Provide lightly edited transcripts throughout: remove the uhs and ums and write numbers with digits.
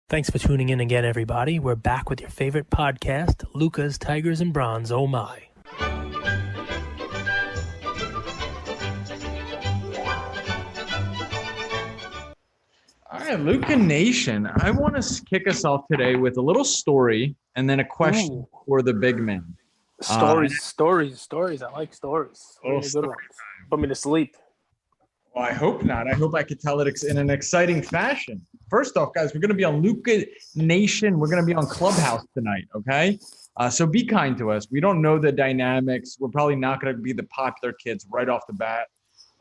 Thanks for tuning in again, everybody. We're back with your favorite podcast, Luca's Tigers and Bronze. Oh my. All right, Luca Nation. I want to kick us off today with a little story and then a question for the big man. Stories. I like stories. Oh, Good ones. Put me to sleep. Well, I hope not. I hope I could tell it in an exciting fashion. First off, guys, we're going to be on Luca Nation. We're going to be on Clubhouse tonight, okay? So be kind to us. We don't know the dynamics. We're probably not going to be the popular kids right off the bat.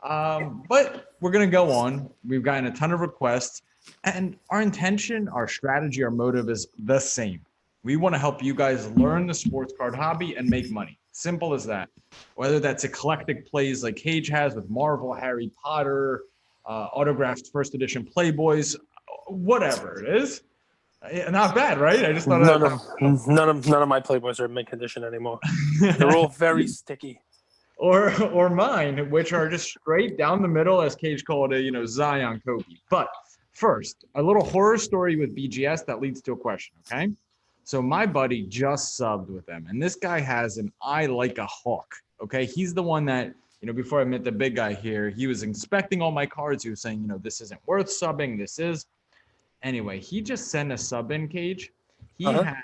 But we're going to go on. We've gotten a ton of requests. And our intention, our strategy, our motive is the same. We want to help you guys learn the sports card hobby and make money. Simple as that. Whether that's eclectic plays like Cage has with Marvel, Harry Potter, autographed first edition Playboys, whatever it is. Not bad, right? I just thought none of my Playboys are in mint condition anymore. They're all very sticky. Or mine, which are just straight down the middle, as Cage called it, Zion Kobe. But first, a little horror story with BGS that leads to a question, okay? So my buddy just subbed with them, and this guy has an eye like a hawk, okay? He's the one that, before I met the big guy here, he was inspecting all my cards. He was saying, this isn't worth subbing, this is. Anyway, he just sent a sub in, Cage. He had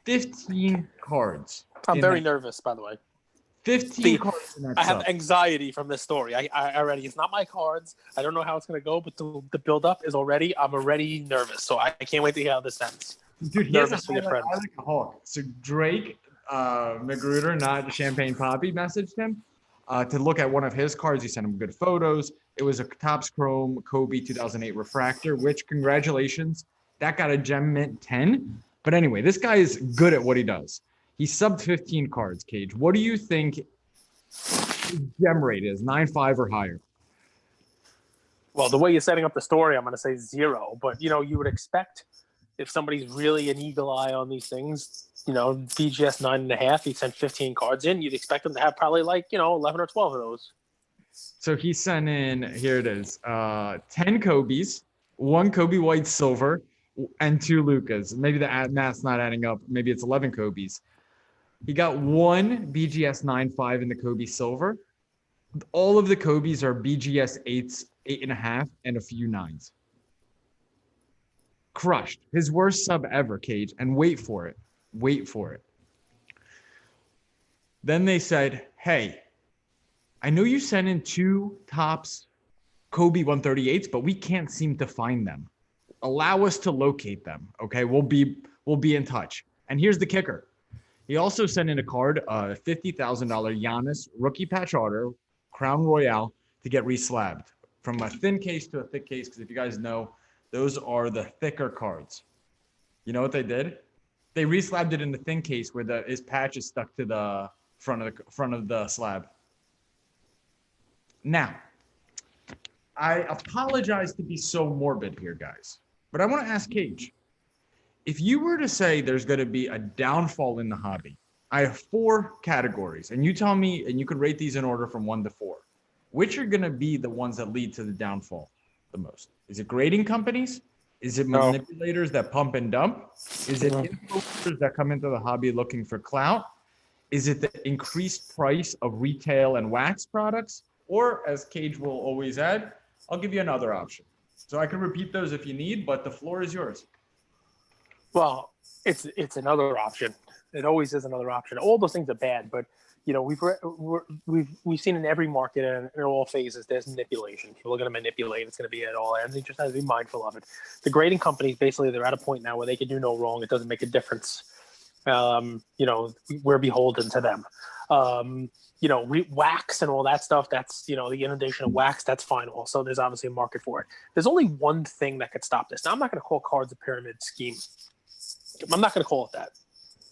15 cards. I'm very nervous, by the way. 15 cards in that I have anxiety from this story. I already, it's not my cards. I don't know how it's going to go, but the build-up is I'm already nervous. So I can't wait to hear how this ends. Dude, he has a like a hawk. So Drake Magruder, not Champagne Poppy, messaged him to look at one of his cards. He sent him good photos. It was a Topps Chrome Kobe 2008 refractor, which, congratulations, that got a gem mint 10. But anyway, this guy is good at what he does. He subbed 15 cards, Cage. What do you think his gem rate is, 9.5 or higher? Well, the way you're setting up the story, I'm going to say 0. But, you would expect if somebody's really an eagle eye on these things, BGS 9.5, he sent 15 cards in. You'd expect them to have probably 11 or 12 of those. So he sent in, here it is, 10 Kobe's, 1 Kobe White Silver, and 2 Lucas. Maybe the math's not adding up. Maybe it's 11 Kobe's. He got 1 BGS 9.5 in the Kobe Silver. All of the Kobe's are BGS 8s, 8.5, and a few 9s. Crushed. His worst sub ever, Cage. And wait for it. Then they said, hey, I know you sent in 2 Topps Kobe 138s, but we can't seem to find them. Allow us to locate them, okay? We'll be in touch. And here's the kicker. He also sent in a card, $50,000 Giannis rookie patch auto, Crown Royale, to get reslabbed from a thin case to a thick case, because if you guys know, those are the thicker cards. You know what they did? They reslabbed it in the thin case where his patch is stuck to the front of the slab. Now, I apologize to be so morbid here, guys, but I want to ask Cage. If you were to say there's going to be a downfall in the hobby, I have 4 categories, and you tell me, and you could rate these in order from 1 to 4. Which are going to be the ones that lead to the downfall the most? Is it grading companies? Is it manipulators that pump and dump? Is it influencers that come into the hobby looking for clout? Is it the increased price of retail and wax products? Or, as Cage will always add, I'll give you another option. So I can repeat those if you need, but the floor is yours. Well, it's another option. It always is another option. All those things are bad, but we've seen in every market and in all phases there's manipulation. People are going to manipulate. It's going to be at all ends. You just have to be mindful of it. The grading companies basically they're at a point now where they can do no wrong. It doesn't make a difference. We're beholden to them. Wax and all that stuff. That's the inundation of wax. That's fine. Also, there's obviously a market for it. There's only one thing that could stop this. Now, I'm not going to call cards a pyramid scheme. I'm not going to call it that.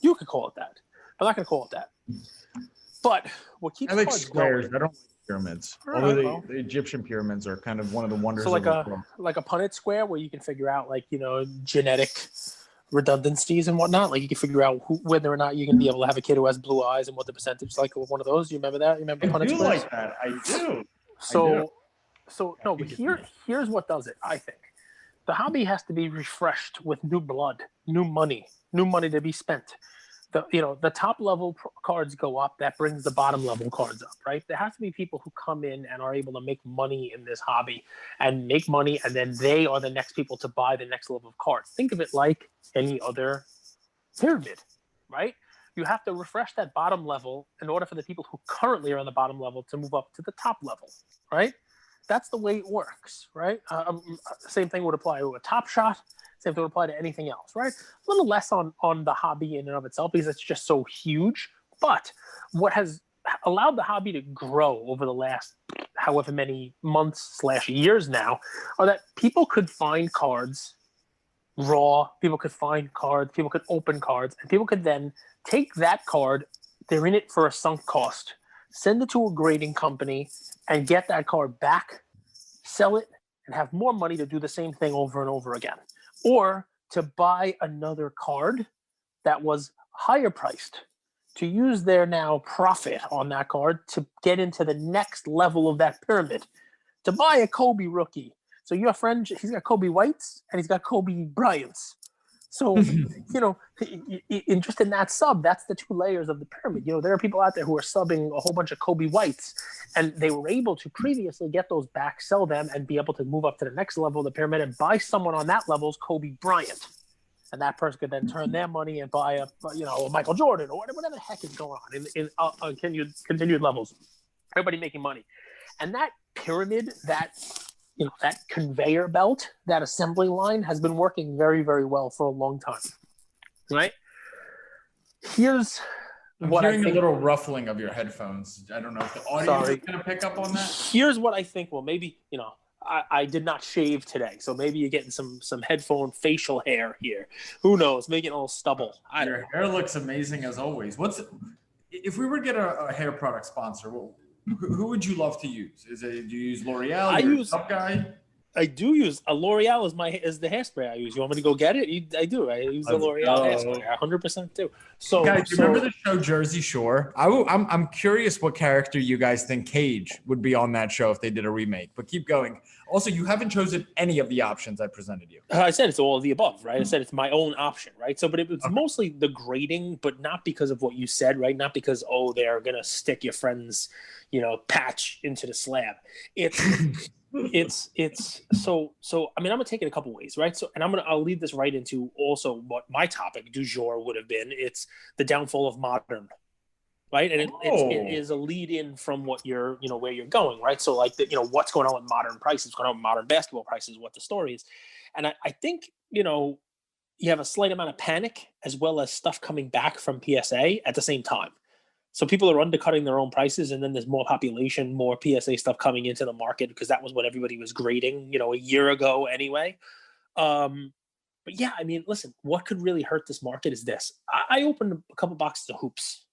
You could call it that. I'm not going to call it that. But what keeps I like cards squares. going, I don't like pyramids. Although the Egyptian pyramids are kind of one of the wonders. So of the world. like a Punnett square where you can figure out genetic redundancies and whatnot. Like you can figure out whether or not you're going to be able to have a kid who has blue eyes and what the percentage is like of one of those. You remember that? You remember Punnett squares? Like that. I do. But here's what does it, I think. The hobby has to be refreshed with new blood, new money to be spent. The top level cards go up, that brings the bottom level cards up, right? There has to be people who come in and are able to make money in this hobby and make money, and then they are the next people to buy the next level of cards. Think of it like any other pyramid, right? You have to refresh that bottom level in order for the people who currently are on the bottom level to move up to the top level, right? That's the way it works, right? Same thing would apply to a Top Shot. Same thing would apply to anything else, right? A little less on the hobby in and of itself because it's just so huge. But what has allowed the hobby to grow over the last however many months/years now are that people could find cards raw, people could find cards, people could open cards, and people could then take that card, they're in it for a sunk cost, send it to a grading company, and get that card back, sell it, and have more money to do the same thing over and over again. Or to buy another card that was higher priced, to use their now profit on that card to get into the next level of that pyramid, to buy a Kobe rookie. So your friend, he's got Kobe Whites and he's got Kobe Bryants. So, just in that sub, that's the two layers of the pyramid. There are people out there who are subbing a whole bunch of Kobe Whites, and they were able to previously get those back, sell them, and be able to move up to the next level of the pyramid and buy someone on that level's Kobe Bryant. And that person could then turn their money and buy a Michael Jordan or whatever the heck is going on in continued levels. Everybody making money. And that pyramid, that conveyor belt, that assembly line has been working very, very well for a long time, right? I'm hearing a little ruffling of your headphones. I don't know if the audience is going to pick up on that. Here's what I think. Well, maybe, I did not shave today, so maybe you're getting some headphone facial hair here. Who knows? Maybe getting a little stubble. Your hair looks amazing as always. If we were to get a hair product sponsor, who would you love to use? Do you use L'Oreal? I use Top guy. I do use a L'Oreal is the hairspray I use. You want me to go get it? I do. I use the L'Oreal hairspray. 100% do. So, guys, do you remember the show Jersey Shore? I'm curious what character you guys think Cage would be on that show if they did a remake. But keep going. Also, you haven't chosen any of the options I presented you. I said it's all of the above, right? I said it's my own option, right? So, but it's mostly the grading, but not because of what you said, right? Not because they're gonna stick your friend's, patch into the slab. It's so I mean, I'm gonna take it a couple ways, right? So, and I'll lead this right into also what my topic du jour would have been. It's the downfall of modern, right? And it is a lead in from what you're, where you're going, right? So like what's going on with modern prices, what's going on with modern basketball prices, what the story is. And I think, you have a slight amount of panic as well as stuff coming back from PSA at the same time. So people are undercutting their own prices, and then there's more population, more PSA stuff coming into the market because that was what everybody was grading, a year ago anyway. But yeah, I mean, listen, what could really hurt this market is this. I opened a couple boxes of hoops,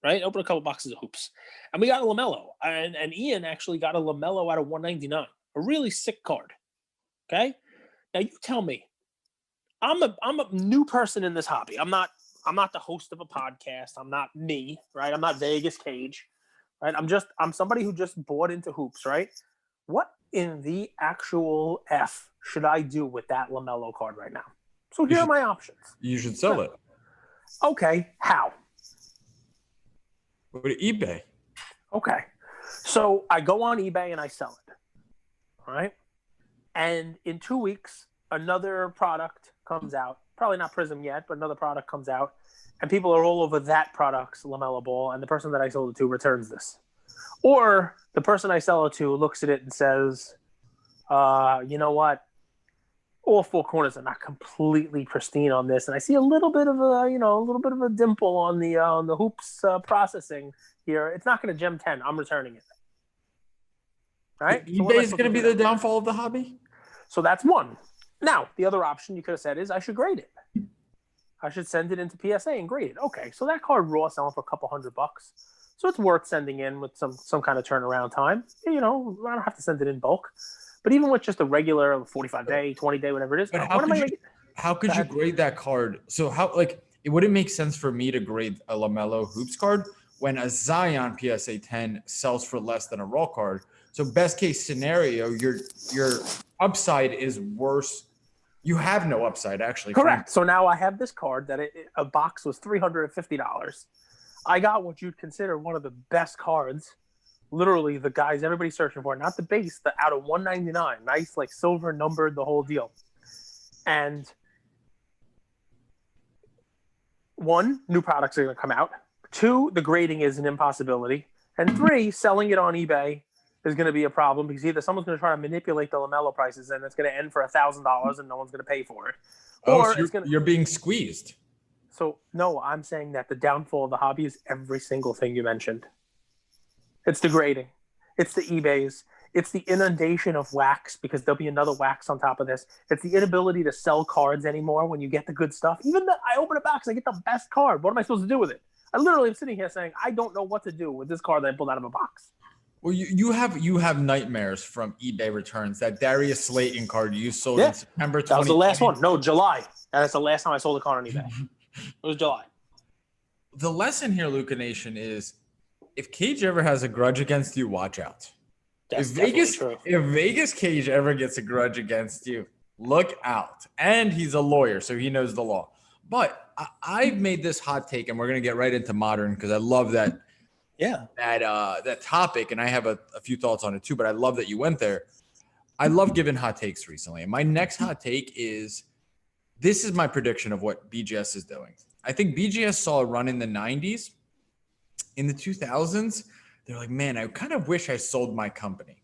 right? Opened a couple boxes of hoops, and we got a LaMelo, and Ian actually got a LaMelo out of 199, a really sick card. Okay, now you tell me, I'm a new person in this hobby. I'm not the host of a podcast. I'm not me, right? I'm not Vegas Cage, right? I'm somebody who just bought into hoops, right? What in the actual F should I do with that LaMelo card right now? So here are my options. You should sell it. Okay, how? Go to eBay. Okay, so I go on eBay and I sell it, all right? And in 2 weeks, another product comes out. Probably not Prism yet, but another product comes out, and people are all over that product's LaMelo ball, and the person that I sold it to returns this. Or the person I sell it to looks at it and says, you know what? All four corners are not completely pristine on this, and I see a little bit of a dimple on the hoops processing here. It's not going to gem 10. I'm returning it. Right? eBay is going to be the downfall of the hobby? So that's one. Now, the other option you could have said is I should grade it. I should send it into PSA and grade it. Okay, so that card raw selling for a couple $100. So it's worth sending in with some kind of turnaround time. I don't have to send it in bulk. But even with just a regular 45-day, 20-day, whatever it is. But how could you grade that card? So it wouldn't make sense for me to grade a LaMelo Hoops card when a Zion PSA 10 sells for less than a raw card. So best case scenario, you're upside is worse. You have no upside, actually. Correct. Frankly. So now I have this card that a box was $350. I got what you'd consider one of the best cards. Literally, the guys everybody's searching for, not the base, the out of 199, nice like silver numbered, the whole deal. And one, new products are going to come out. Two, the grading is an impossibility. And three, selling it on eBay is going to be a problem because either someone's going to try to manipulate the LaMelo prices and it's going to end for $1,000 and no one's going to pay for it. Or so you're being squeezed. So, no, I'm saying that the downfall of the hobby is every single thing you mentioned. It's the grading. It's the eBays. It's the inundation of wax because there'll be another wax on top of this. It's the inability to sell cards anymore when you get the good stuff. Even that I open a box, I get the best card. What am I supposed to do with it? I literally am sitting here saying, I don't know what to do with this card that I pulled out of a box. Well, you have nightmares from eBay returns. That Darius Slayton card you sold in September 2020. That was the last one. No, July. And that's the last time I sold a card on eBay. It was July. The lesson here, Luca Nation, is if Cage ever has a grudge against you, watch out. That's If Vegas Cage ever gets a grudge against you, look out. And he's a lawyer, so he knows the law. But I've made this hot take, and we're going to get right into modern because I love that. Yeah. That topic, and I have a few thoughts on it too, but I love that you went there. I love giving hot takes recently. And my next hot take is this is my prediction of what BGS is doing. I think BGS saw a run in the 90s. In the 2000s, they're like, man, I kind of wish I sold my company.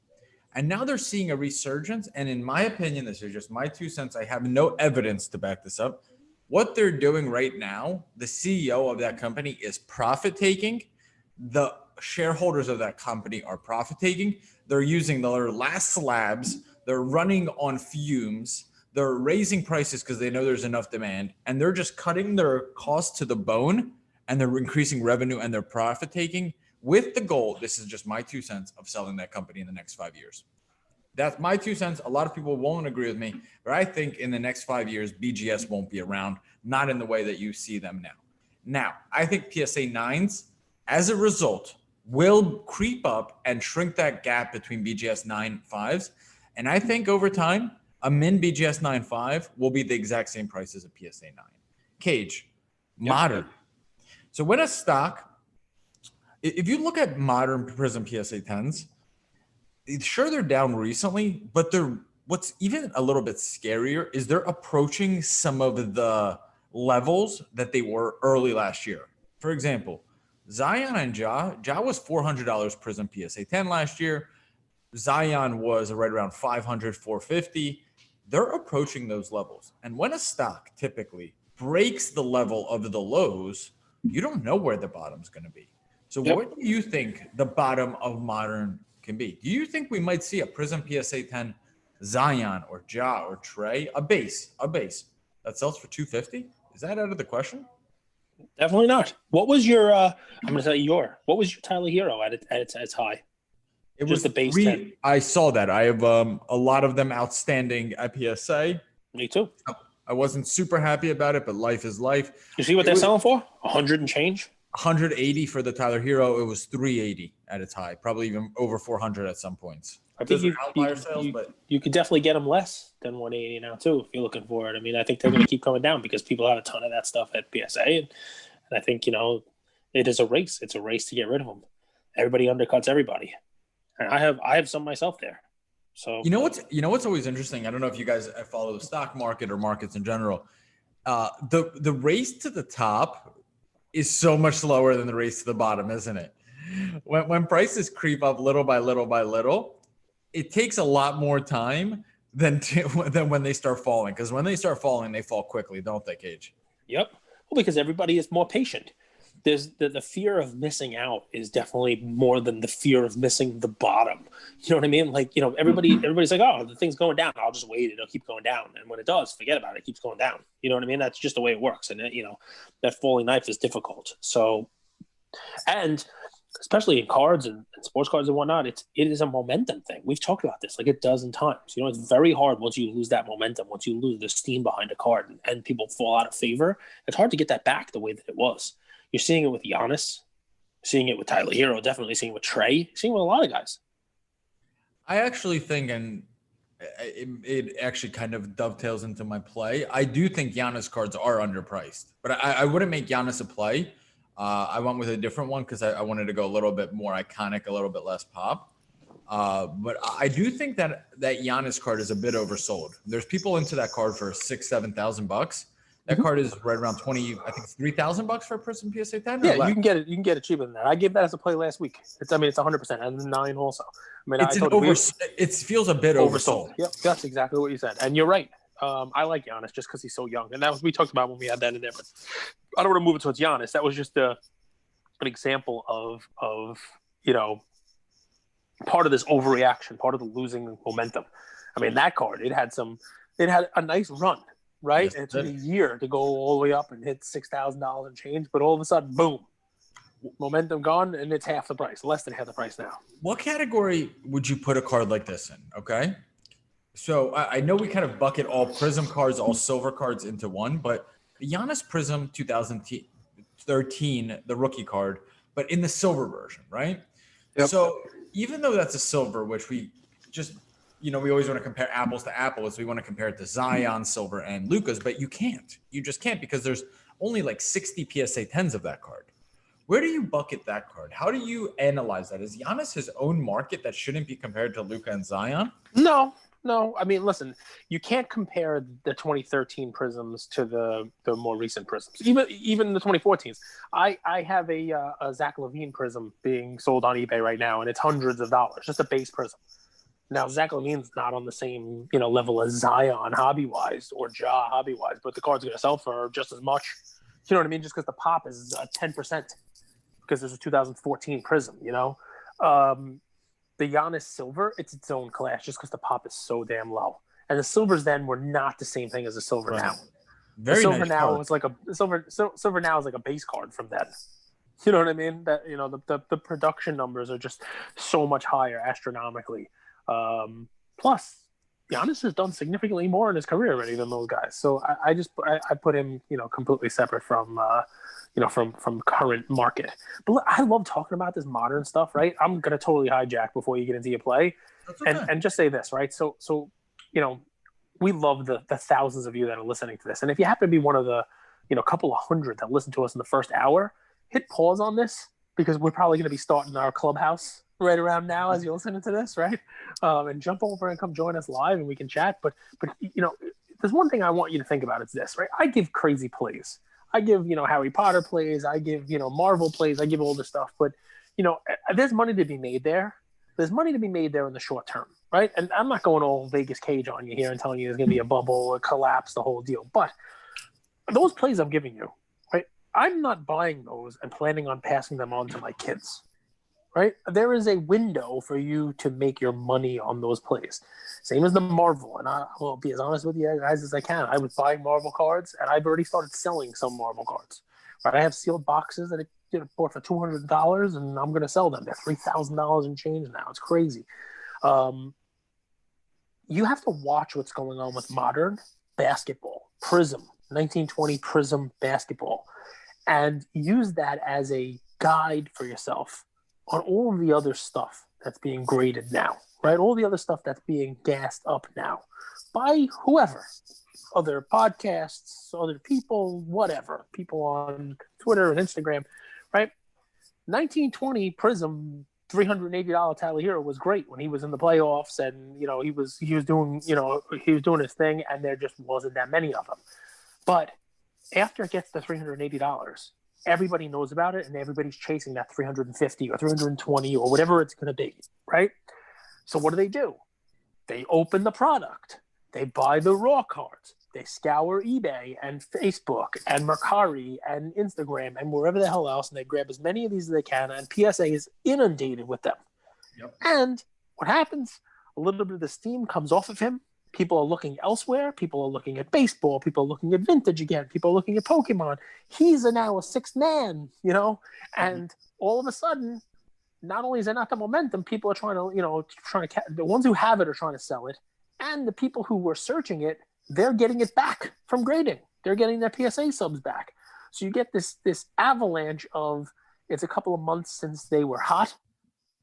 And now they're seeing a resurgence. And in my opinion, this is just my 2 cents. I have no evidence to back this up. What they're doing right now, the CEO of that company is profit taking. The shareholders of that company are profit taking. They're using their last slabs. They're running on fumes. They're raising prices because they know there's enough demand. And they're just cutting their costs to the bone. And they're increasing revenue and they're profit taking with the goal. This is just my 2 cents of selling that company in the next 5 years. That's my 2 cents. A lot of people won't agree with me, but I think in the next 5 years, BGS won't be around, not in the way that you see them now. Now, I think PSA 9s, as a result, will creep up and shrink that gap between BGS 9.5s. And I think over time, a min BGS 9.5 will be the exact same price as a PSA 9. Cage, modern. So when a stock, if you look at modern Prism PSA 10s, sure they're down recently, but what's even a little bit scarier is they're approaching some of the levels that they were early last year. For example, Zion and Ja was $400 Prism PSA 10 last year. Zion was right around $500, $450. They're approaching those levels. And when a stock typically breaks the level of the lows, you don't know where the bottom's going to be. So what do you think the bottom of modern can be? Do you think we might see a Prism PSA 10 Zion or Ja or Trey, a base that sells for $250? Is that out of the question? Definitely not. What was your I'm going to tell you what was your Tyler Hero at its high? It was the base 10. I saw that. I have a lot of them outstanding at PSA. Me too. I wasn't super happy about it, but life is life. You see what they're selling for? 100 and change? 180 for the Tyler Hero. It was 380 at its high, probably even over 400 at some points. I think you could definitely get them less than 180 now too if you're looking for it. I mean, I think they're going to keep coming down because people have a ton of that stuff at PSA, and I think it is a race. It's a race to get rid of them. Everybody undercuts everybody, and I have some myself there. So what's always interesting. I don't know if you guys follow the stock market or markets in general. The race to the top is so much slower than the race to the bottom, isn't it? When prices creep up little by little by little, it takes a lot more time than when they start falling. Because when they start falling, they fall quickly, don't they, Cage? Yep. Well, because everybody is more patient. There's the fear of missing out is definitely more than the fear of missing the bottom. You know what I mean? Like, everybody's like, oh, the thing's going down. I'll just wait. It'll keep going down. And when it does, forget about it. It keeps going down. You know what I mean? That's just the way it works. And, that falling knife is difficult. So, and especially in cards and sports cards and whatnot, it is a momentum thing. We've talked about this like a dozen times. It's very hard once you lose that momentum, once you lose the steam behind a card and people fall out of favor. It's hard to get that back the way that it was. You're seeing it with Giannis, seeing it with Tyler Hero, definitely seeing it with Trey, seeing it with a lot of guys. I actually think, and it actually kind of dovetails into my play. I do think Giannis cards are underpriced, but I wouldn't make Giannis a play. I went with a different one because I wanted to go a little bit more iconic, a little bit less pop. But I do think that Giannis card is a bit oversold. There's people into that card for $6,000-7,000. That card is right around 20. I think it's $3,000 for a Prism PSA 10. Yeah, you can get it. You can get it cheaper than that. I gave that as a play last week. It's 100%, and 9 also. I mean, it feels a bit oversold. Yep, that's exactly what you said, and you're right. I like Giannis just because he's so young, and that was we talked about when we had that in there. But I don't want to move it towards Giannis. That was just an example of part of this overreaction, part of the losing momentum. I mean, that card it had a nice run. Right, yes, it took a year to go all the way up and hit $6,000 and change, but all of a sudden, boom, momentum gone, and it's half the price, less than half the price now. What category would you put a card like this in? Okay, so I know we kind of bucket all Prism cards, all silver cards into one, but the Giannis Prism 2013, the rookie card, but in the silver version, right? Yep. So even though that's a silver, which we just we always want to compare apples to apples. We want to compare it to Zion, Silver, and Luka's, but you can't. You just can't because there's only like 60 PSA 10s of that card. Where do you bucket that card? How do you analyze that? Is Giannis his own market that shouldn't be compared to Luka and Zion? No. I mean, listen, you can't compare the 2013 Prisms to the more recent Prisms, even the 2014s. I have a Zach LaVine Prism being sold on eBay right now, and it's hundreds of dollars, just a base Prism. Now, Zach LaVine's not on the same level as Zion hobby-wise or Ja hobby-wise, but the card's going to sell for just as much. You know what I mean? Just because the pop is 10% because there's a 2014 Prism, The Giannis Silver, it's its own class just because the pop is so damn low. And the Silvers then were not the same thing as the Silver now. Very the Silver nice now card. is like Silver now is like a base card from then. You know what I mean? That the production numbers are just so much higher astronomically. Plus, Giannis has done significantly more in his career already than those guys. So I put him, completely separate from current market. But look, I love talking about this modern stuff, right? I'm gonna totally hijack before you get into your play, okay. and just say this, right? So we love the thousands of you that are listening to this, and if you happen to be one of the couple of hundred that listen to us in the first hour, hit pause on this because we're probably going to be starting our clubhouse right around now as you're listening to this, right? And jump over and come join us live and we can chat. But there's one thing I want you to think about. It's this, right? I give crazy plays. I give, Harry Potter plays. I give, Marvel plays. I give all this stuff. But, there's money to be made there. There's money to be made there in the short term, right? And I'm not going all Vegas cage on you here and telling you there's going to be a bubble, a collapse, the whole deal. But those plays I'm giving you, right? I'm not buying those and planning on passing them on to my kids. Right? There is a window for you to make your money on those plays. Same as the Marvel. And I will be as honest with you guys as I can. I was buying Marvel cards, and I've already started selling some Marvel cards. Right? I have sealed boxes that I bought for $200, and I'm going to sell them. They're $3,000 and change now. It's crazy. You have to watch what's going on with modern basketball. Prism, 1920 Prism basketball. And use that as a guide for yourself on all of the other stuff that's being graded now, right? All the other stuff that's being gassed up now by whoever, other podcasts, other people, whatever, people on Twitter and Instagram, right? 1920 Prism, $380 Tyler Hero was great when he was in the playoffs and, he was doing his thing and there just wasn't that many of them. But after it gets to $380, everybody knows about it and everybody's chasing that 350 or 320 or whatever it's going to be, right? So what do? They open the product. They buy the raw cards. They scour eBay and Facebook and Mercari and Instagram and wherever the hell else, and they grab as many of these as they can, and PSA is inundated with them. Yep. And what happens? A little bit of the steam comes off of him. People are looking elsewhere. People are looking at baseball. People are looking at vintage again. People are looking at Pokemon. He's now a sixth man, and all of a sudden, not only is there not the momentum, people are trying to, the ones who have it are trying to sell it. And the people who were searching it, they're getting it back from grading. They're getting their PSA subs back. So you get this avalanche of, it's a couple of months since they were hot,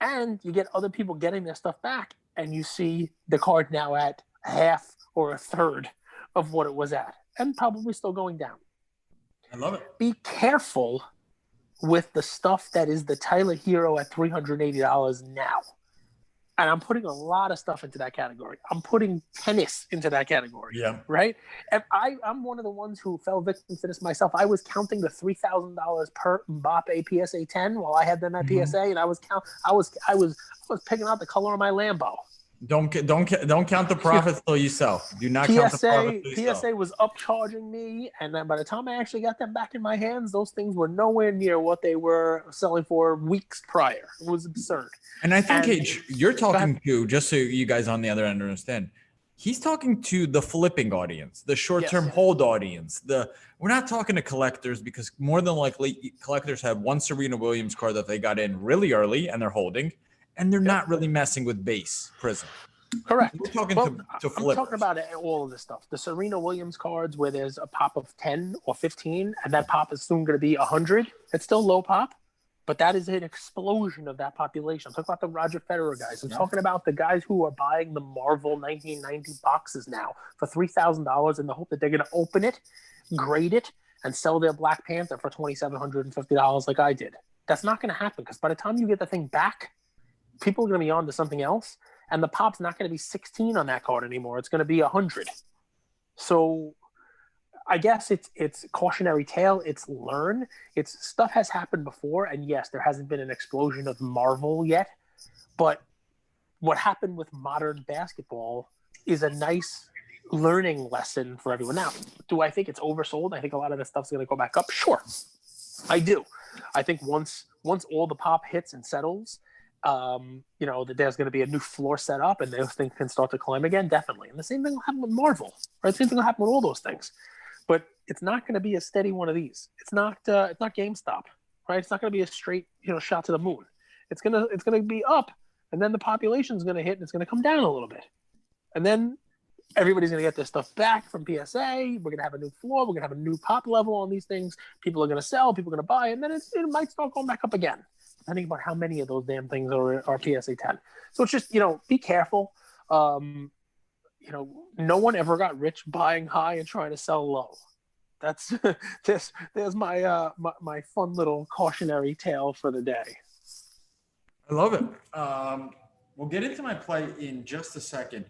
and you get other people getting their stuff back. and you see the card now at half or a third of what it was at, and probably still going down. I love it. Be careful with the stuff that is the Tyler Hero at $380 now. And I'm putting a lot of stuff into that category. I'm putting tennis into that category. Yeah. Right. And I'm one of the ones who fell victim to this myself. I was counting the $3,000 per Mbappe PSA 10 while I had them at PSA, and I was picking out the color of my Lambo. Don't count the profits till you sell. Do not count the profits till you sell. PSA was upcharging me, and then by the time I actually got them back in my hands, those things were nowhere near what they were selling for weeks prior. It was absurd. And I think, Cage, you're talking to, just so you guys on the other end understand, he's talking to the flipping audience, the short-term hold audience. We're not talking to collectors, because more than likely collectors have one Serena Williams card that they got in really early and they're holding, and they're not really messing with base prism. Correct. We're talking to flippers. I'm talking about all of this stuff. The Serena Williams cards where there's a pop of 10 or 15, and that pop is soon going to be 100. It's still low pop, but that is an explosion of that population. I'm talking about the Roger Federer guys. I'm talking about the guys who are buying the Marvel 1990 boxes now for $3,000 in the hope that they're going to open it, grade it, and sell their Black Panther for $2,750 like I did. That's not going to happen, because by the time you get the thing back, people are going to be on to something else, and the pop's not going to be 16 on that card anymore. It's going to be 100. So I guess it's cautionary tale. It's learn. It's stuff has happened before, and yes, there hasn't been an explosion of Marvel yet, but what happened with modern basketball is a nice learning lesson for everyone. Now, do I think it's oversold? I think a lot of this stuff's going to go back up. Sure, I do. I think once all the pop hits and settles, that there's going to be a new floor set up and those things can start to climb again, definitely. And the same thing will happen with Marvel, right? The same thing will happen with all those things. But it's not going to be a steady one of these. It's not GameStop, right? It's not going to be a straight, shot to the moon. It's gonna be up, and then the population's going to hit and it's going to come down a little bit. And then everybody's going to get their stuff back from PSA. We're going to have a new floor. We're going to have a new pop level on these things. People are going to sell. People are going to buy. And then it might start going back up again, depending on how many of those damn things are PSA 10. So it's just, be careful. No one ever got rich buying high and trying to sell low. That's there's my my fun little cautionary tale for the day. I love it. We'll get into my play in just a second.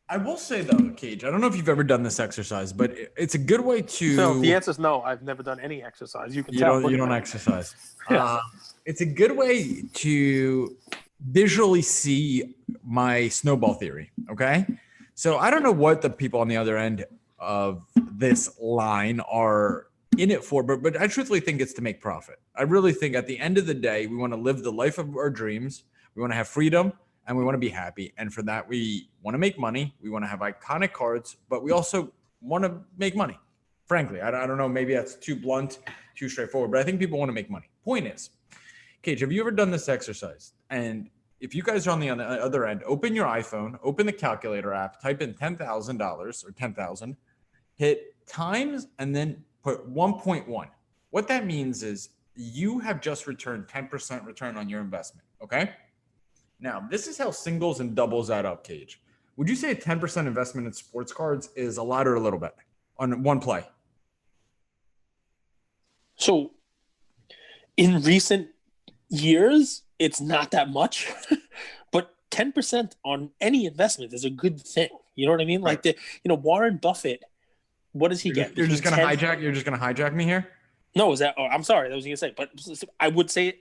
I will say though, Cage, I don't know if you've ever done this exercise, but it's a good way to. So the answer is no. I've never done any exercise. You don't exercise. Yeah. It's a good way to visually see my snowball theory. Okay, so I don't know what the people on the other end of this line are in it for, but I truthfully think it's to make profit. I really think at the end of the day, we want to live the life of our dreams. We want to have freedom. And we want to be happy. And for that, we want to make money. We want to have iconic cards, but we also want to make money. Frankly, I don't know. Maybe that's too blunt, too straightforward, but I think people want to make money. Point is, Cage, have you ever done this exercise? And if you guys are on the other end, open your iPhone, open the calculator app, type in $10,000 or 10,000, hit times, and then put 1.1. What that means is you have just returned 10% return on your investment. Okay. Now, this is how singles and doubles add up, Cage. Would you say a 10% investment in sports cards is a lot or a little bit on one play? So, in recent years, it's not that much, but 10% on any investment is a good thing. You know what I mean? Right. Like Warren Buffett, what does he get? You're just going to hijack me here? No, is that? Oh, I'm sorry. That was going to say, but I would say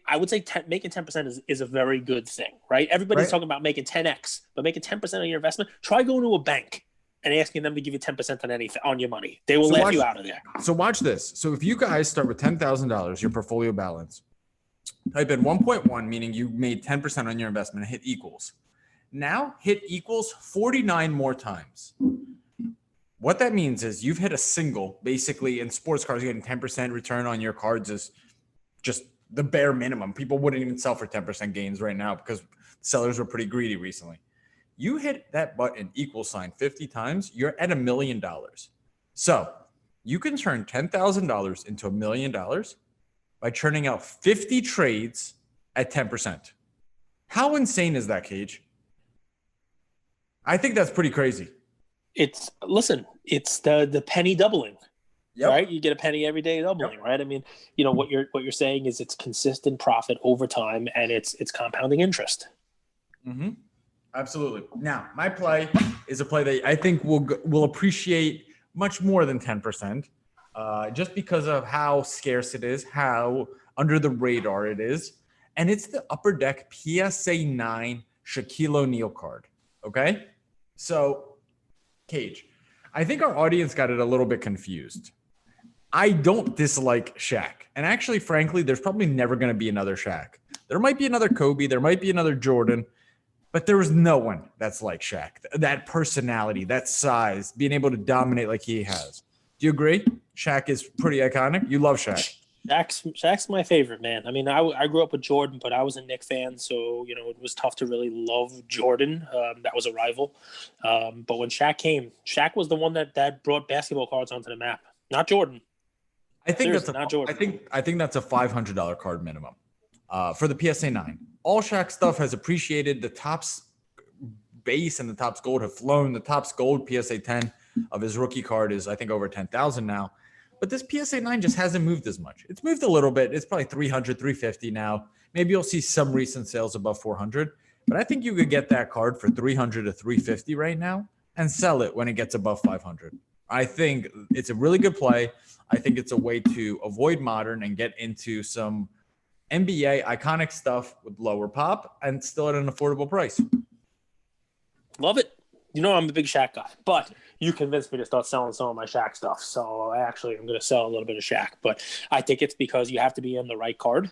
making 10% is a very good thing, right? Everybody's talking about making 10x, but making 10% on your investment. Try going to a bank and asking them to give you 10% on anything on your money. They will laugh you out of there. So watch this. So if you guys start with $10,000, your portfolio balance, type in 1.1, meaning you made 10% on your investment, and hit equals. Now hit equals 49 more times. What that means is you've hit a single. Basically, in sports cards, getting 10% return on your cards is just the bare minimum. People wouldn't even sell for 10% gains right now because sellers were pretty greedy recently. You hit that button =, 50 times, you're at $1 million. So you can turn $10,000 into $1 million by churning out 50 trades at 10%. How insane is that, Cage? I think that's pretty crazy. It's the penny doubling. Yep. Right, you get a penny every day doubling, right? I mean, what you're saying is it's consistent profit over time, and it's compounding interest. Mm-hmm. Absolutely. Now, my play is a play that I think will appreciate much more than 10%, just because of how scarce it is, how under the radar it is, and it's the Upper Deck PSA 9 Shaquille O'Neal card. Okay, so Cage, I think our audience got it a little bit confused. I don't dislike Shaq. And actually, frankly, there's probably never going to be another Shaq. There might be another Kobe. There might be another Jordan. But there was no one that's like Shaq. That personality, that size, being able to dominate like he has. Do you agree? Shaq is pretty iconic. You love Shaq. Shaq's my favorite, man. I mean, I grew up with Jordan, but I was a Knick fan, so it was tough to really love Jordan. That was a rival. But when Shaq came, Shaq was the one that brought basketball cards onto the map, not Jordan. I think Seriously, not Jordan. I think that's a $500 card minimum for the PSA 9. All Shaq stuff has appreciated. The Topps base and the Topps gold have flown. The Topps gold PSA 10 of his rookie card is, I think, over 10,000 now. But this PSA 9 just hasn't moved as much. It's moved a little bit. It's probably 300, 350 now. Maybe you'll see some recent sales above 400. But I think you could get that card for 300 to 350 right now and sell it when it gets above 500. I think it's a really good play. I think it's a way to avoid modern and get into some NBA iconic stuff with lower pop and still at an affordable price. Love it. I'm a big Shaq guy, but you convinced me to start selling some of my Shaq stuff. So I actually am going to sell a little bit of Shaq, but I think it's because you have to be in the right card.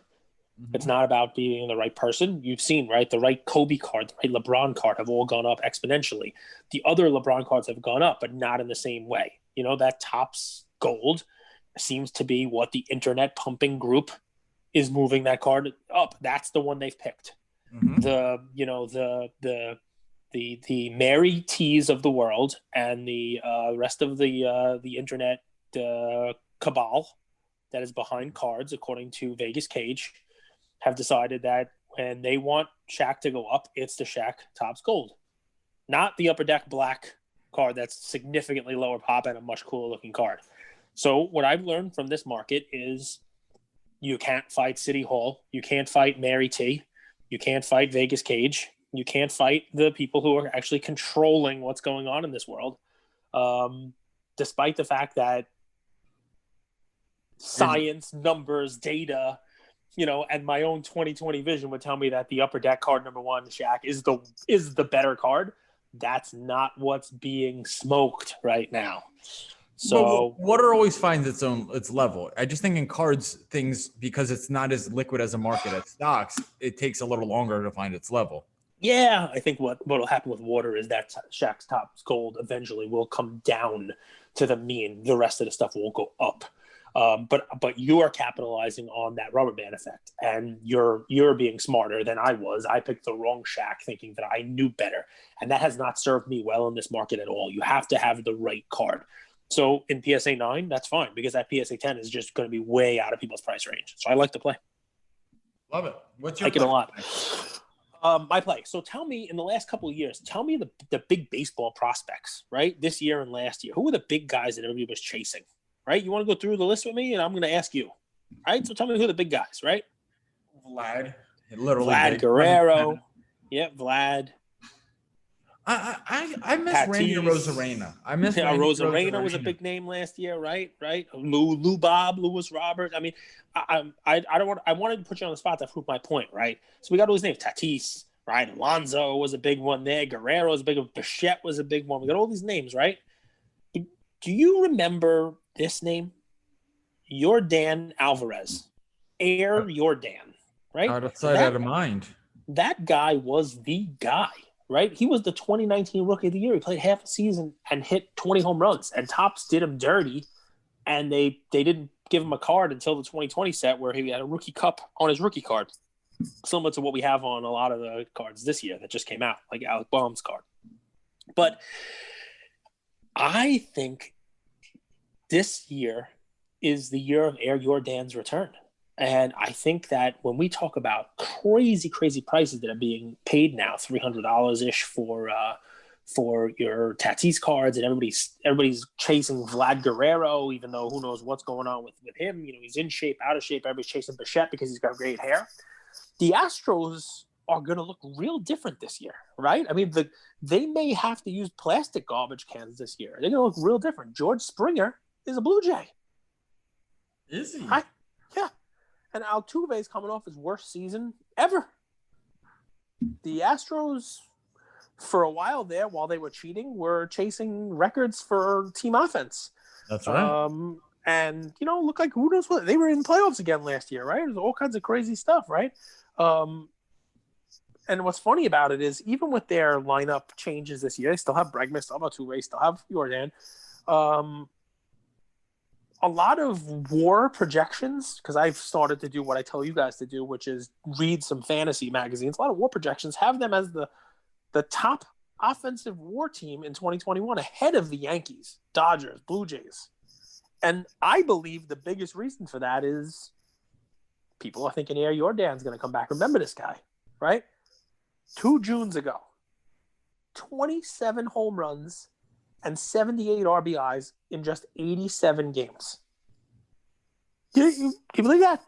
Mm-hmm. It's not about being the right person. You've seen, right? The right Kobe card, the right LeBron card have all gone up exponentially. The other LeBron cards have gone up, but not in the same way. That Topps gold seems to be what the internet pumping group is moving that card up. That's the one they've picked. Mm-hmm. The Mary T's of the world and the rest of the internet cabal that is behind cards, according to Vegas Cage, have decided that when they want Shaq to go up, it's the Shaq Topps Gold, not the Upper Deck Black card that's significantly lower pop and a much cooler looking card. So what I've learned from this market is you can't fight City Hall. You can't fight Mary T. You can't fight Vegas Cage. You can't fight the people who are actually controlling what's going on in this world. Despite the fact that science, numbers, data, and my own 2020 vision would tell me that the Upper Deck card number 1, Shaq, is the better card. That's not what's being smoked right now. So water always finds its level. I just think in cards, things, because it's not as liquid as a market as stocks, it takes a little longer to find its level. Yeah, I think what'll happen with water is that Shaq's Topps Gold eventually will come down to the mean. The rest of the stuff will go up. But you are capitalizing on that rubber band effect, and you're being smarter than I was. I picked the wrong Shaq thinking that I knew better, and that has not served me well in this market at all. You have to have the right card. So in PSA 9, that's fine, because that PSA 10 is just going to be way out of people's price range. So I like to play. Love it. What's your like play? It a lot. My play. So tell me, in the last couple of years, tell me the big baseball prospects, right? This year and last year. Who were the big guys that everybody was chasing, right? You want to go through the list with me, and I'm going to ask you, right? So tell me who the big guys, right? Vlad. Literally. Vlad Guerrero. Yeah, Vlad. I miss Tatis. Randy Rosarena. I miss Rosarena was a big name last year, right? Lou Bob, Lewis Robert. I mean, I wanted to put you on the spot to prove my point, right? So we got all these names. Tatis, right? Alonso was a big one there. Guerrero was a big one. Bichette was a big one. We got all these names, right? Do you remember this name? Yordan Alvarez. Yordan, right? Out of sight, out of mind. That guy was the guy. Right? He was the 2019 Rookie of the Year. He played half a season and hit 20 home runs. And Topps did him dirty, and they didn't give him a card until the 2020 set where he had a rookie cup on his rookie card, similar to what we have on a lot of the cards this year that just came out, like Alec Baum's card. But I think this year is the year of Air Jordan's return. And I think that when we talk about crazy, crazy prices that are being paid now, $300 ish for your Tatis cards, and everybody's chasing Vlad Guerrero, even though who knows what's going on with him. He's in shape, out of shape. Everybody's chasing Bichette because he's got great hair. The Astros are going to look real different this year, right? I mean, they may have to use plastic garbage cans this year. They're going to look real different. George Springer is a Blue Jay. Is he? Yeah. And Altuve is coming off his worst season ever. The Astros, for a while there, while they were cheating, were chasing records for team offense. That's right. And, look like who knows what. They were in the playoffs again last year, right? There's all kinds of crazy stuff, right? And what's funny about it is even with their lineup changes this year, they still have Bregman, still have Altuve, still have Jordan. A lot of WAR projections, because I've started to do what I tell you guys to do, which is read some fantasy magazines. A lot of WAR projections have them as the top offensive WAR team in 2021, ahead of the Yankees, Dodgers, Blue Jays. And I believe the biggest reason for that is people are thinking Jordan's going to come back. Remember this guy, right? 2 Junes ago, 27 home runs and 78 RBIs in just 87 games. You believe that?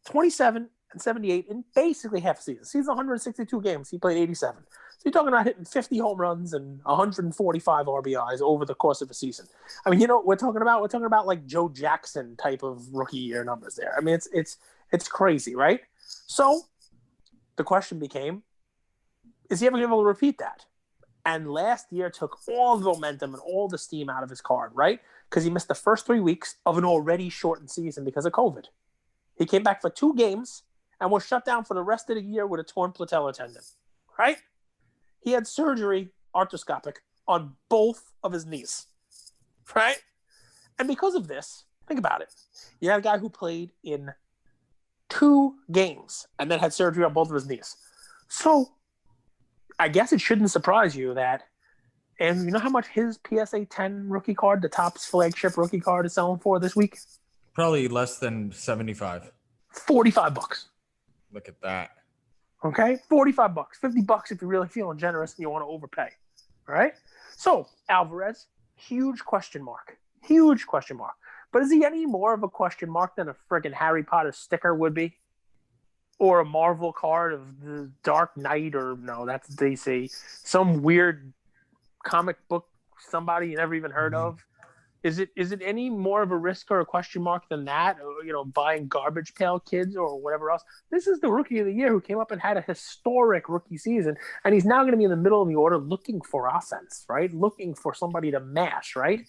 27 and 78 in basically half a season. Season 162 games. He played 87. So you're talking about hitting 50 home runs and 145 RBIs over the course of a season. I mean, we're talking about like Joe Jackson type of rookie year numbers there. I mean, it's crazy, right? So the question became, is he ever going to be able to repeat that? And last year took all the momentum and all the steam out of his card, right? Because he missed the first 3 weeks of an already shortened season because of COVID. He came back for 2 games and was shut down for the rest of the year with a torn patellar tendon, right? He had surgery, arthroscopic, on both of his knees, right? And because of this, think about it. You had a guy who played in 2 games and then had surgery on both of his knees. So I guess it shouldn't surprise you that, and you know how much his PSA 10 rookie card, the Topps flagship rookie card, is selling for this week? Probably less than 75. $45. Look at that. Okay? $45. $50 if you're really feeling generous and you want to overpay. All right? So, Alvarez, huge question mark. Huge question mark. But is he any more of a question mark than a friggin' Harry Potter sticker would be? Or a Marvel card of the Dark Knight, or no, that's DC. Some weird comic book somebody you never even heard of. Is it any more of a risk or a question mark than that? Or, buying Garbage Pail Kids or whatever else. This is the rookie of the year who came up and had a historic rookie season, and he's now going to be in the middle of the order looking for offense, right? Looking for somebody to mash, right?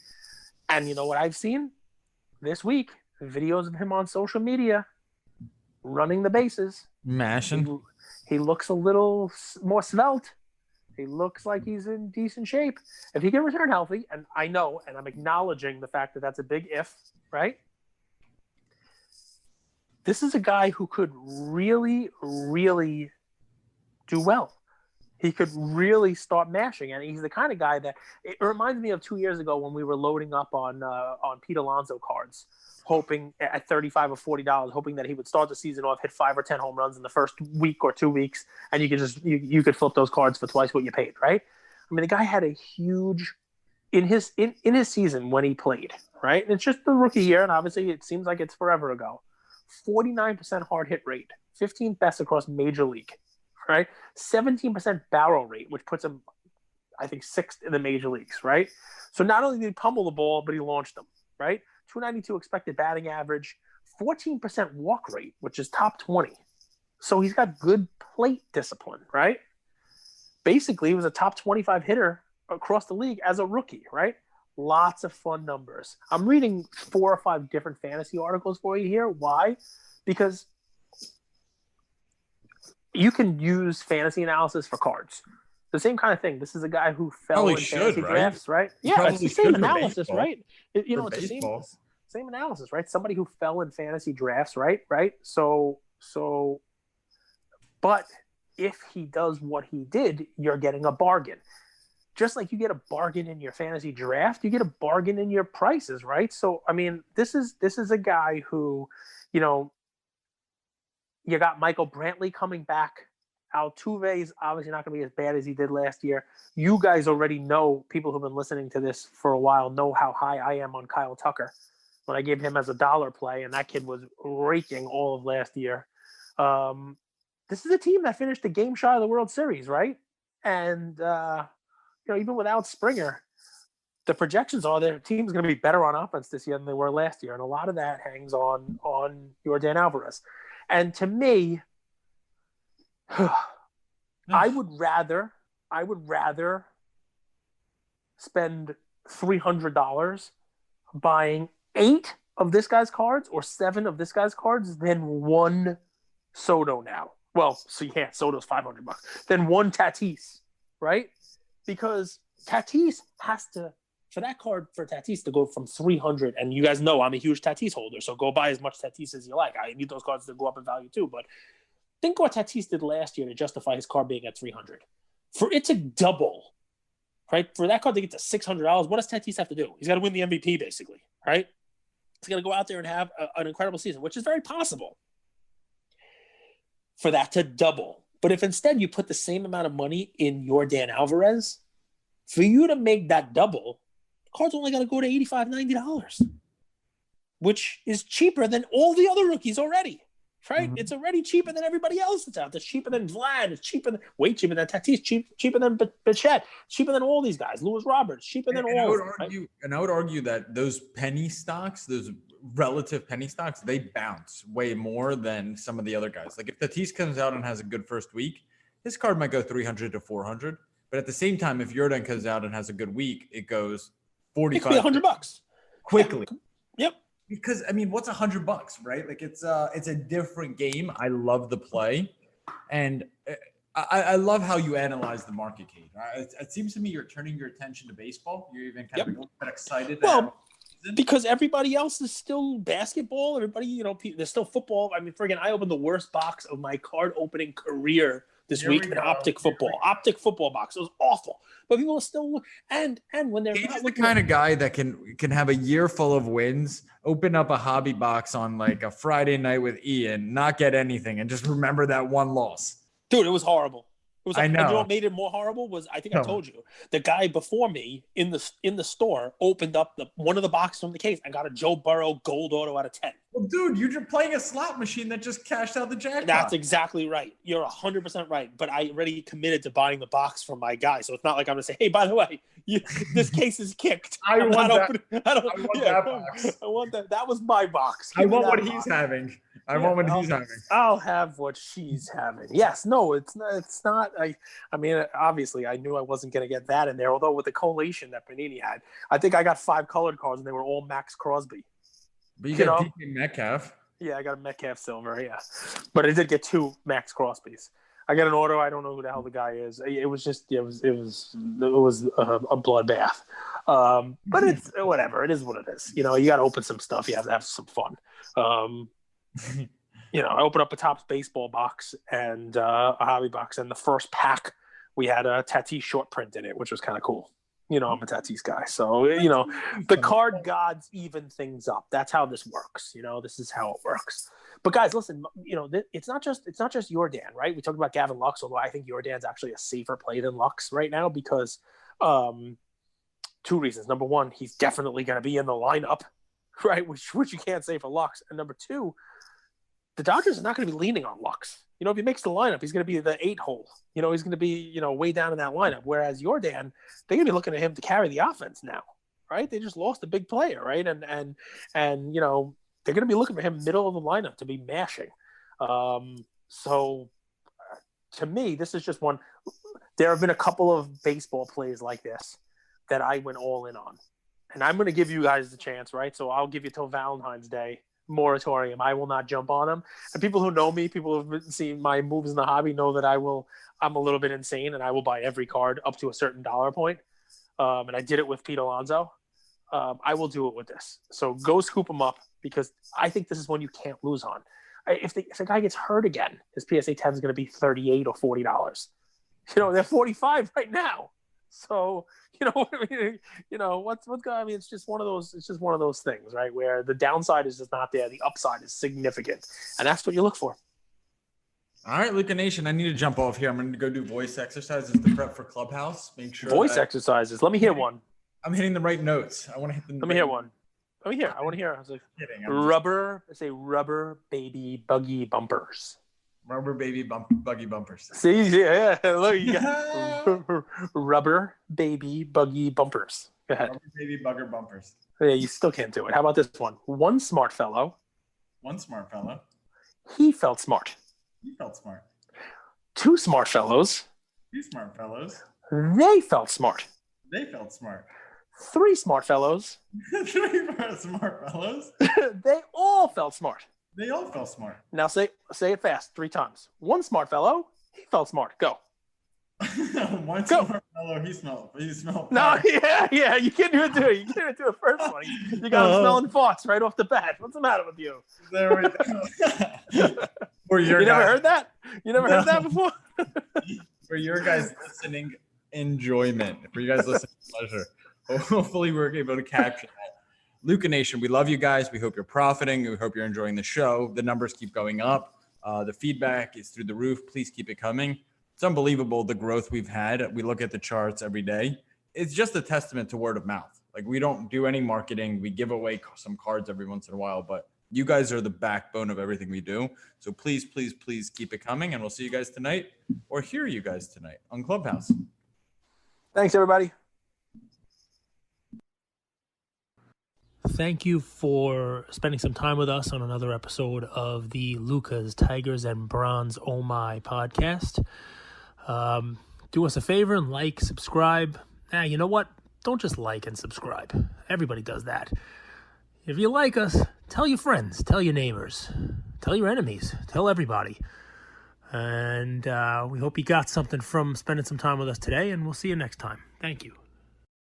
And you know what I've seen this week? Videos of him on social media running the bases. Mashing. He looks a little more svelte. He looks like he's in decent shape. If he can return healthy, and I know, and I'm acknowledging the fact that that's a big if, right? This is a guy who could really, really do well. He could really start mashing, and he's the kind of guy that it reminds me of 2 years ago when we were loading up on Pete Alonso cards, hoping at $35 or $40, hoping that he would start the season off, hit 5 or 10 home runs in the first week or 2 weeks, and you could just you could flip those cards for twice what you paid, right? I mean, the guy had a huge in his season when he played, right? And it's just the rookie year, and obviously it seems like it's forever ago. 49% hard hit rate, 15th best across Major League, right? 17% barrel rate, which puts him, I think, 6th in the major leagues, right? So not only did he pummel the ball, but he launched them, right? 292 expected batting average, 14% walk rate, which is top 20. So he's got good plate discipline, right? Basically, he was a top 25 hitter across the league as a rookie, right? Lots of fun numbers. I'm reading 4 or 5 different fantasy articles for you here. Why? Because you can use fantasy analysis for cards. The same kind of thing. This is a guy who fell in fantasy drafts, right? Yeah, it's the same analysis, right? It's the same analysis, right? Somebody who fell in fantasy drafts, right? So, but if he does what he did, you're getting a bargain. Just like you get a bargain in your fantasy draft, you get a bargain in your prices, right? So, I mean, this is a guy who, You got Michael Brantley coming back. Altuve's obviously not going to be as bad as he did last year. You guys already know, people who've been listening to this for a while know how high I am on Kyle Tucker when I gave him as a dollar play, and that kid was raking all of last year. This is a team that finished a game shy of the World Series, right? And, even without Springer, the projections are their team's going to be better on offense this year than they were last year. And a lot of that hangs on Yordan Alvarez. And to me, I would rather spend $300 buying 8 of this guy's cards or 7 of this guy's cards than one Soto now. Well, so yeah, Soto's $500. Then one Tatis, right? Because Tatis has to, for that card for Tatis to go from 300, and you guys know I'm a huge Tatis holder, so go buy as much Tatis as you like. I need those cards to go up in value too, but think what Tatis did last year to justify his card being at 300. For it to double, right? For that card to get to $600, what does Tatis have to do? He's got to win the MVP, basically, right? He's got to go out there and have an incredible season, which is very possible for that to double. But if instead you put the same amount of money in Yordan Alvarez, for you to make that double, the card's only got to go to $85, $90, which is cheaper than all the other rookies already. Right? Mm-hmm. It's already cheaper than everybody else that's out there. It's cheaper than Vlad. It's way cheaper than Tatis. Cheaper than Bichette. Cheaper than all these guys. Lewis Roberts. Cheaper than all of them. And I would argue that those penny stocks, those relative penny stocks, they bounce way more than some of the other guys. Like if Tatis comes out and has a good first week, his card might go 300 to 400. But at the same time, if Yordan comes out and has a good week, it goes 45. It could be $100 quickly. Yep. Because what's $100, right? Like it's a different game. I love the play, and I love how you analyze the market, Kate. It seems to me you're turning your attention to baseball. You're even kind of a little bit excited. Because everybody else is still basketball. Everybody, there's still football. Friggin', I opened the worst box of my card opening career this week in Optic football box. It was awful. But people are still and when they're He's the kind of guy that can have a year full of wins, open up a hobby box on like a Friday night with Ian, not get anything, and just remember that one loss. Dude, it was horrible. I know. And what made it more horrible was, I think I told you, the guy before me in the store opened up one of the boxes from the case and got a Joe Burrow gold auto out of 10. Well, dude, you're playing a slot machine that just cashed out the jackpot. That's exactly right. You're 100% right. But I already committed to buying the box from my guy, so it's not like I'm gonna say, "Hey, by the way, this case is kicked." I want that box. I want that. That was my box. I want what he's having. He's having. I'll have what she's having. Yes. No, it's not. Obviously, I knew I wasn't going to get that in there. Although with the collation that Panini had, I think I got 5 colored cards, and they were all Max Crosby. But you got DK Metcalf. Yeah, I got a Metcalf silver. Yeah, but I did get 2 Max Crosbys. I got an auto. I don't know who the hell the guy is. It was a bloodbath. But it's whatever. It is what it is. You got to open some stuff. You have to have some fun. I opened up a Topps baseball box and a hobby box, and the first pack we had a Tatis short print in it, which was kind of cool. I'm a Tatis guy, so the card gods even things up. That's how this works. This is how it works. But guys, listen, it's not just Yordan, right? We talked about Gavin Lux, although I think Yordan's actually a safer play than Lux right now because 2 reasons. Number one, he's definitely going to be in the lineup, right? Which you can't say for Lux. And number 2, the Dodgers are not going to be leaning on Lux. If he makes the lineup, he's going to be the 8 hole. He's going to be, way down in that lineup. Whereas Yordan, they're going to be looking at him to carry the offense now, right? They just lost a big player, right? And they're going to be looking for him middle of the lineup to be mashing. So to me, this is just one. There have been a couple of baseball plays like this that I went all in on. And I'm going to give you guys the chance, right? So I'll give you till Valentine's Day moratorium. I will not jump on them. And people who know me, people who have seen my moves in the hobby know that I'm a little bit insane and I will buy every card up to a certain dollar point. And I did it with Pete Alonso. I will do it with this. So go scoop them up because I think this is one you can't lose on. If the guy gets hurt again, his PSA 10 is going to be $38 or $40. They're 45 right now. So, what's going. I mean, it's just one of those. It's just one of those things, right? Where the downside is just not there, the upside is significant, and that's what you look for. All right, Luca Nation, I need to jump off here. I'm going to go do voice exercises to prep for Clubhouse. Make sure Voice exercises. Let me hear one. I'm hitting the right notes. I want to hit the. Let me hear one. Let me hear. I want to hear. I was like, rubber. Let's say rubber baby buggy bumpers. Rubber baby buggy bumpers. See, yeah. Look, you got rubber baby buggy bumpers. Go ahead. Rubber baby bugger bumpers. Yeah, you still can't do it. How about this one? One smart fellow. One smart fellow. He felt smart. He felt smart. Two smart fellows. Two smart fellows. They felt smart. They felt smart. Three smart fellows. Three smart fellows. They all felt smart. They all felt smart. Now say it fast 3 times. One smart fellow. He felt smart. Go. One smart fellow. He smelled. No, yeah. You can't even do it. You can't even do the first one. You got him smelling farts right off the bat. What's the matter with you? There we go. You never heard that? You never heard that before? For your guys listening enjoyment, for you guys listening pleasure. Hopefully we're able to capture that. Luca Nation, we love you guys. We hope you're profiting. We hope you're enjoying the show. The numbers keep going up. The feedback is through the roof. Please keep it coming. It's unbelievable the growth we've had. We look at the charts every day. It's just a testament to word of mouth. Like, we don't do any marketing. We give away some cards every once in a while, but you guys are the backbone of everything we do. So please, please, please keep it coming. And we'll see you guys tonight or hear you guys tonight on Clubhouse. Thanks, everybody. Thank you for spending some time with us on another episode of the Lucas, Tigers, and Bronze Oh My podcast. Do us a favor and like, subscribe. You know what? Don't just like and subscribe. Everybody does that. If you like us, tell your friends, tell your neighbors, tell your enemies, tell everybody. And we hope you got something from spending some time with us today, and we'll see you next time. Thank you.